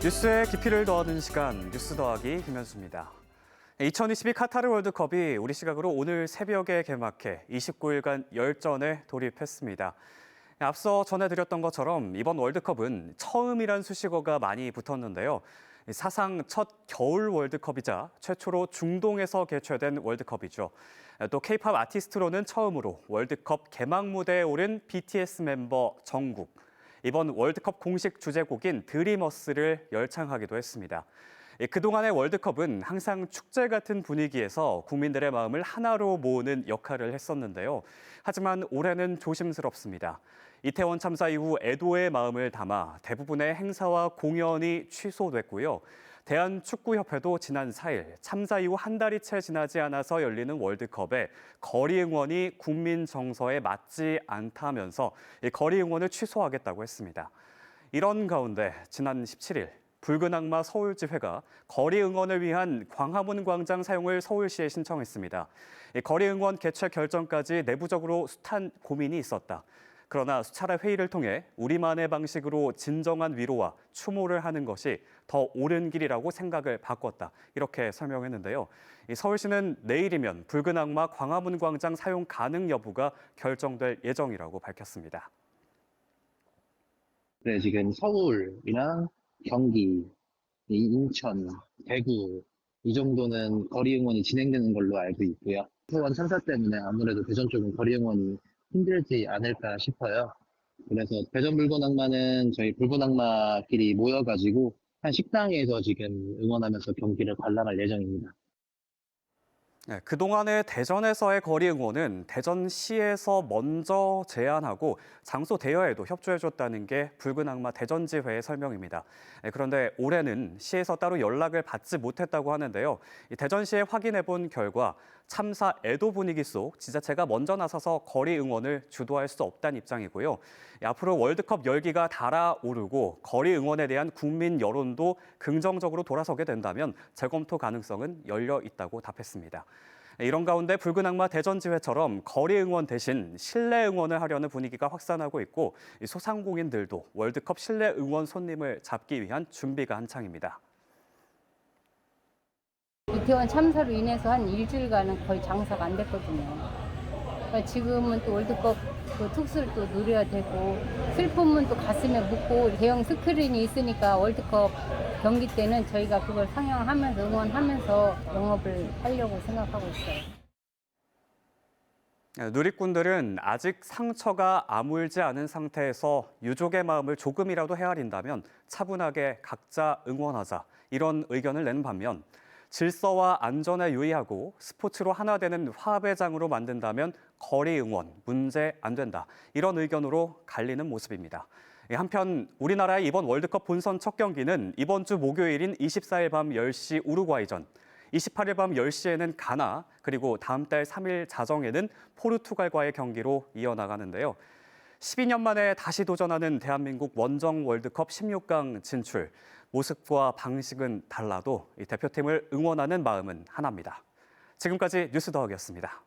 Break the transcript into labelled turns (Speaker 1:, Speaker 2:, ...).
Speaker 1: 뉴스의 깊이를 더하는 시간, 뉴스 더하기 김현수입니다. 2022 카타르 월드컵이 우리 시각으로 오늘 새벽에 개막해 29일간 열전에 돌입했습니다. 앞서 전해드렸던 것처럼 이번 월드컵은 처음이란 수식어가 많이 붙었는데요. 사상 첫 겨울 월드컵이자 최초로 중동에서 개최된 월드컵이죠. 또 K-팝 아티스트로는 처음으로 월드컵 개막 무대에 오른 BTS 멤버 정국. 이번 월드컵 공식 주제곡인 드리머스를 열창하기도 했습니다. 그동안의 월드컵은 항상 축제 같은 분위기에서 국민들의 마음을 하나로 모으는 역할을 했었는데요. 하지만 올해는 조심스럽습니다. 이태원 참사 이후 애도의 마음을 담아 대부분의 행사와 공연이 취소됐고요. 대한축구협회도 지난 4일 참사 이후 한 달이 채 지나지 않아서 열리는 월드컵에 거리 응원이 국민 정서에 맞지 않다면서 거리 응원을 취소하겠다고 했습니다. 이런 가운데 지난 17일 붉은 악마 서울지회가 거리 응원을 위한 광화문 광장 사용을 서울시에 신청했습니다. 거리 응원 개최 결정까지 내부적으로 숱한 고민이 있었다. 그러나 수차례 회의를 통해 우리만의 방식으로 진정한 위로와 추모를 하는 것이 더 옳은 길이라고 생각을 바꿨다. 이렇게 설명했는데요. 서울시는 내일이면 붉은 악마 광화문 광장 사용 가능 여부가 결정될 예정이라고 밝혔습니다.
Speaker 2: 네, 지금 서울이랑 경기, 인천, 대구 이 정도는 거리 응원이 진행되는 걸로 알고 있고요. 이태원 참사 때문에 아무래도 대전 쪽은 거리 응원이 힘들지 않을까 싶어요. 그래서 대전 붉은 악마는 저희 붉은 악마끼리 모여가지고 한 식당에서 지금 응원하면서 경기를 관람할 예정입니다.
Speaker 1: 그동안의 대전에서의 거리 응원은 대전시에서 먼저 제안하고 장소 대여에도 협조해줬다는 게 붉은 악마 대전지회의 설명입니다. 그런데 올해는 시에서 따로 연락을 받지 못했다고 하는데요. 대전시에 확인해본 결과 참사 애도 분위기 속 지자체가 먼저 나서서 거리 응원을 주도할 수 없다는 입장이고요. 앞으로 월드컵 열기가 달아오르고 거리 응원에 대한 국민 여론도 긍정적으로 돌아서게 된다면 재검토 가능성은 열려 있다고 답했습니다. 이런 가운데 붉은 악마 대전지회처럼 거리 응원 대신 실내 응원을 하려는 분위기가 확산하고 있고 소상공인들도 월드컵 실내 응원 손님을 잡기 위한 준비가 한창입니다.
Speaker 3: 이태원 참사로 인해서 한 일주일간은 거의 장사가 안 됐거든요. 그러니까 지금은 또 월드컵 그 특수를 또 누려야 되고 슬픔은 또 가슴에 묻고 대형 스크린이 있으니까 월드컵 경기 때는 저희가 그걸 상영하면서 응원하면서 영업을 하려고 생각하고 있어요.
Speaker 1: 누리꾼들은 아직 상처가 아물지 않은 상태에서 유족의 마음을 조금이라도 헤아린다면 차분하게 각자 응원하자 이런 의견을 내는 반면 질서와 안전에 유의하고 스포츠로 하나 되는 화합의 장으로 만든다면 거리 응원 문제 안 된다. 이런 의견으로 갈리는 모습입니다. 한편 우리나라의 이번 월드컵 본선 첫 경기는 이번 주 목요일인 24일 밤 10시 우루과이전, 28일 밤 10시에는 가나, 그리고 다음 달 3일 자정에는 포르투갈과의 경기로 이어나가는데요. 12년 만에 다시 도전하는 대한민국 원정 월드컵 16강 진출. 모습과 방식은 달라도 이 대표팀을 응원하는 마음은 하나입니다. 지금까지 뉴스 더하기였습니다.